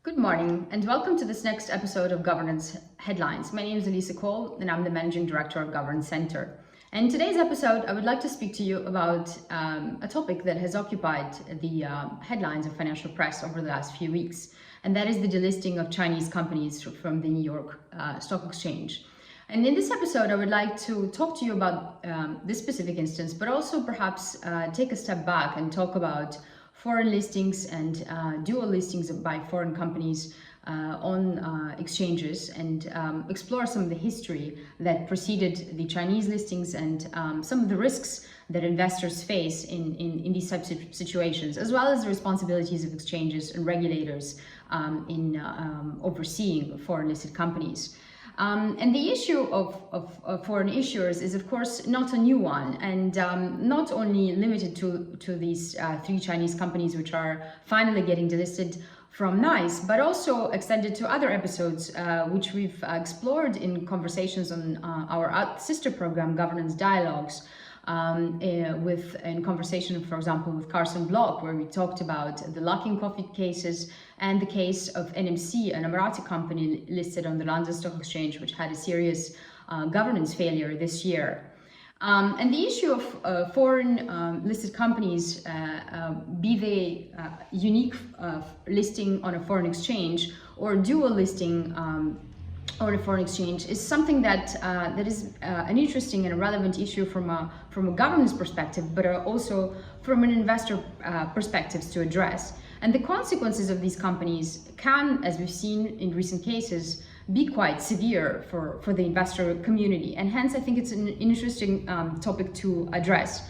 Good morning and welcome to this next episode of Governance Headlines. My name is Elisa Cole and I'm the Managing Director of Governance Center. And in today's episode, I would like to speak to you about a topic that has occupied the headlines of financial press over the last few weeks, and that is the delisting of Chinese companies from the New York Stock Exchange. And in this episode, I would like to talk to you about this specific instance, but also perhaps take a step back and talk about foreign listings and dual listings by foreign companies on exchanges, and explore some of the history that preceded the Chinese listings and some of the risks that investors face in these types of situations, as well as the responsibilities of exchanges and regulators in overseeing foreign listed companies. And the issue of foreign issuers is, of course, not a new one, and not only limited to these three Chinese companies which are finally getting delisted from NICE, but also extended to other episodes which we've explored in conversations on our sister program, Governance Dialogues, in conversation, for example, with Carson Block, where we talked about the Luckin Coffee cases and the case of NMC, an Emirati company listed on the London Stock Exchange, which had a serious governance failure this year. And the issue of foreign listed companies, be they unique listing on a foreign exchange or dual listing on a foreign exchange, is something that is an interesting and a relevant issue from a governance perspective, but also from an investor perspective to address. And the consequences of these companies can, as we've seen in recent cases, be quite severe for the investor community. And hence, I think it's an interesting topic to address.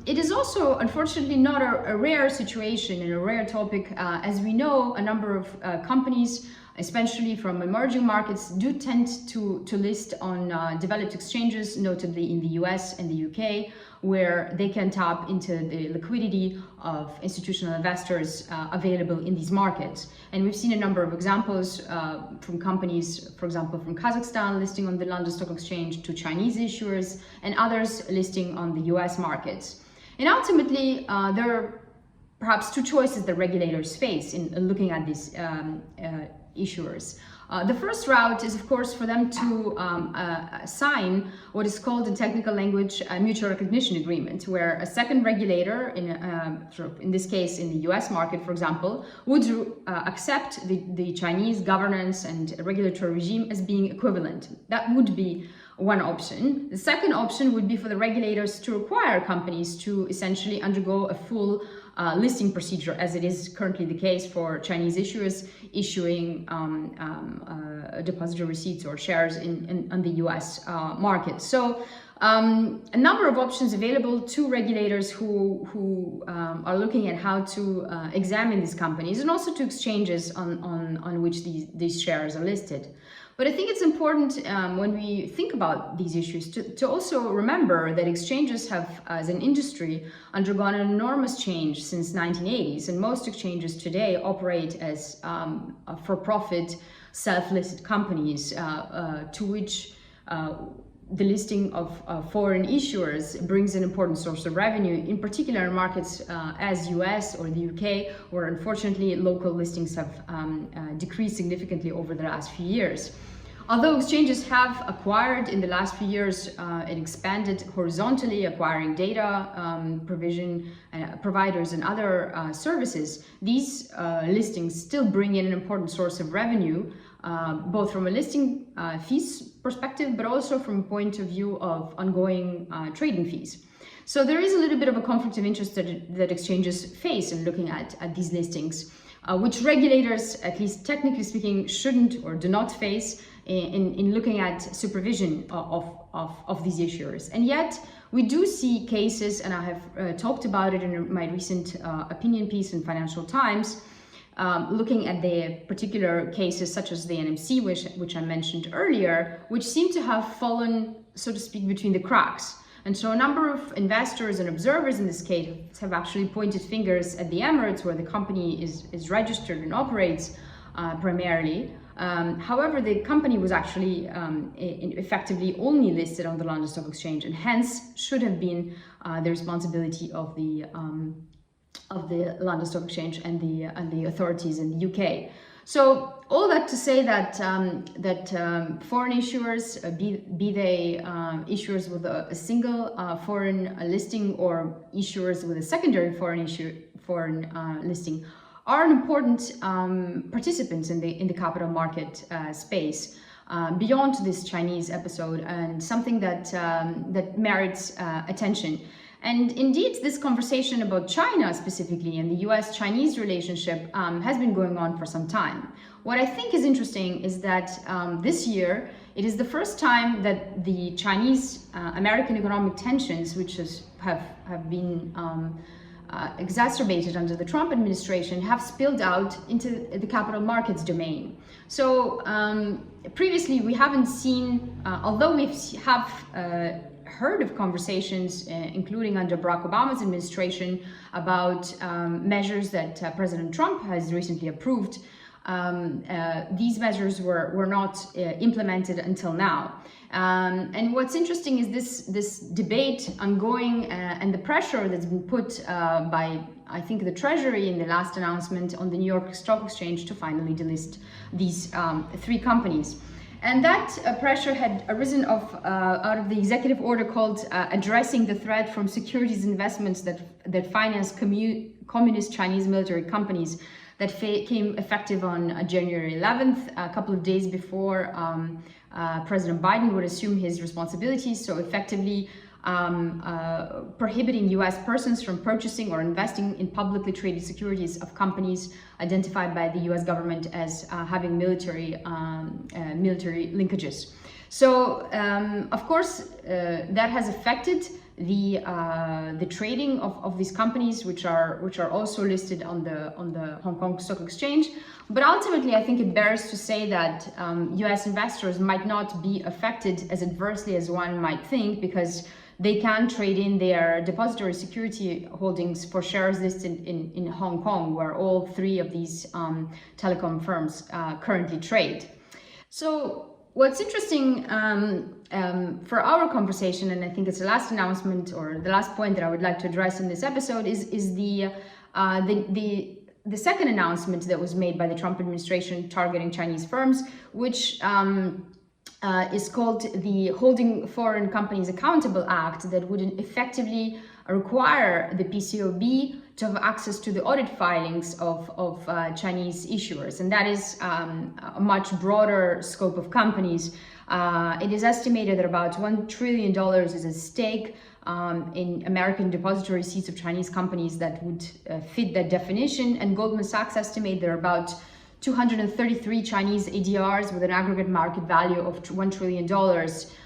It is also, unfortunately, not a rare situation and a rare topic. As we know, a number of companies, especially from emerging markets, do tend to list on developed exchanges, notably in the US and the UK, where they can tap into the liquidity of institutional investors available in these markets. And we've seen a number of examples from companies, for example, from Kazakhstan listing on the London Stock Exchange, to Chinese issuers, and others listing on the US markets. And ultimately, there are perhaps two choices that regulators face in looking at these issuers. The first route is, of course, for them to sign what is called in technical language a mutual recognition agreement, where a second regulator, in this case in the US market, for example, would accept the Chinese governance and regulatory regime as being equivalent. That would be one option. The second option would be for the regulators to require companies to essentially undergo a full listing procedure, as it is currently the case for Chinese issuers issuing depository receipts or shares on the US market. So a number of options available to regulators who are looking at how to examine these companies, and also to exchanges on which these shares are listed. But I think it's important when we think about these issues to also remember that exchanges have, as an industry, undergone an enormous change since 1980s, and most exchanges today operate as for-profit, self-listed companies to which the listing of foreign issuers brings an important source of revenue, in particular in markets as US or the UK, where unfortunately local listings have decreased significantly over the last few years. Although exchanges have acquired in the last few years and expanded horizontally, acquiring data provision providers and other services, these listings still bring in an important source of revenue, both from a listing fees perspective, but also from a point of view of ongoing trading fees. So there is a little bit of a conflict of interest that exchanges face in looking at these listings, which regulators, at least technically speaking, shouldn't or do not face in looking at supervision of these issuers. And yet we do see cases, and I have talked about it in my recent opinion piece in Financial Times, looking at the particular cases such as the NMC, which I mentioned earlier, which seem to have fallen, so to speak, between the cracks. And so a number of investors and observers in this case have actually pointed fingers at the Emirates, where the company is registered and operates primarily. However, the company was actually effectively only listed on the London Stock Exchange, and hence should have been the responsibility of the the London Stock Exchange and the authorities in the UK. So all that to say that foreign issuers, be they issuers with a single foreign listing or issuers with a secondary foreign listing, are an important participants in the capital market space. Beyond this Chinese episode, and something that merits attention. And indeed, this conversation about China specifically and the US-Chinese relationship has been going on for some time. What I think is interesting is that this year, it is the first time that the Chinese-American economic tensions, which have been exacerbated under the Trump administration, have spilled out into the capital markets domain. So previously we haven't seen, although we have heard of conversations, including under Barack Obama's administration, about measures that President Trump has recently approved. These measures were not implemented until now. And what's interesting is this debate ongoing and the pressure that's been put by, I think, the Treasury in the last announcement on the New York Stock Exchange to finally delist these 3 companies. And that pressure had arisen out of the executive order called Addressing the Threat from Securities Investments that Finance Communist Chinese Military Companies, that came effective on January 11th, a couple of days before President Biden would assume his responsibilities. So effectively prohibiting US persons from purchasing or investing in publicly traded securities of companies identified by the US government as having military linkages. So of course that has affected the trading of these companies, which are also listed on the Hong Kong Stock Exchange. But ultimately, I think it bears to say that US investors might not be affected as adversely as one might think, because they can trade in their depository security holdings for shares listed in Hong Kong, where all 3 of these telecom firms currently trade. So what's interesting for our conversation, and I think it's the last announcement or the last point that I would like to address in this episode, is the second announcement that was made by the Trump administration targeting Chinese firms, which is called the Holding Foreign Companies Accountable Act, that would effectively require the PCAOB to have access to the audit filings of Chinese issuers. And that is a much broader scope of companies. It is estimated that about $1 trillion is at stake in American depository receipts of Chinese companies that would fit that definition. And Goldman Sachs estimate there are about 233 Chinese ADRs with an aggregate market value of $1 trillion,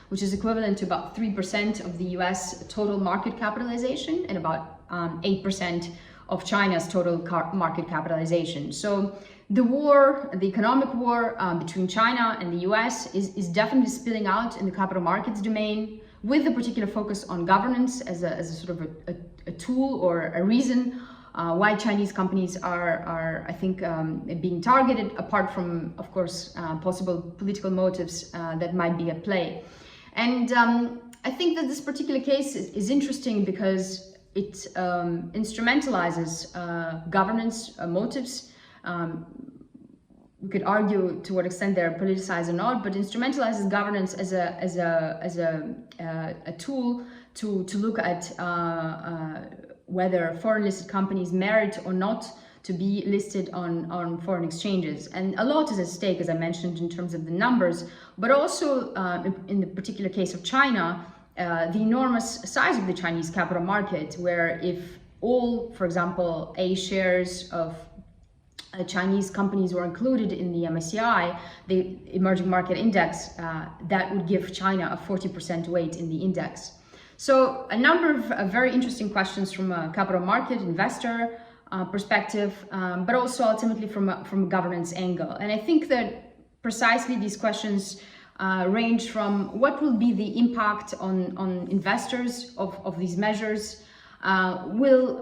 which is equivalent to about 3% of the US total market capitalization and about 8% of China's total market capitalization. So the war, the economic war between China and the US is definitely spilling out in the capital markets domain, with a particular focus on governance as a sort of a tool or a reason why Chinese companies are I think, being targeted, apart from, of course, possible political motives that might be at play. And I think that this particular case is interesting because it instrumentalizes governance motives. We could argue to what extent they're politicized or not, but instrumentalizes governance as a tool to look at whether foreign listed companies merit or not to be listed on foreign exchanges. And a lot is at stake, as I mentioned, in terms of the numbers, but also in the particular case of China, the enormous size of the Chinese capital market, where if all, for example, A shares of Chinese companies were included in the MSCI, the emerging market index, that would give China a 40% weight in the index. So a number of very interesting questions from a capital market investor perspective, but also ultimately from a governance angle. And I think that precisely these questions range from what will be the impact on investors of these measures. Will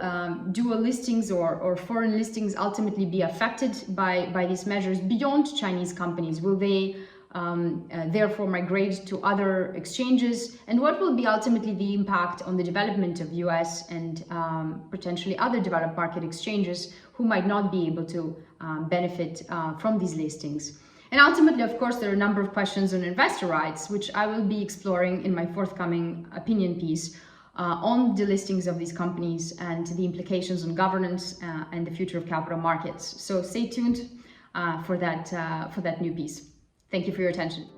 dual listings or foreign listings ultimately be affected by these measures beyond Chinese companies? Will they therefore migrate to other exchanges, and what will be ultimately the impact on the development of US and potentially other developed market exchanges who might not be able to benefit from these listings. And ultimately, of course, there are a number of questions on investor rights, which I will be exploring in my forthcoming opinion piece on delistings of these companies and the implications on governance and the future of capital markets. So stay tuned for that new piece. Thank you for your attention.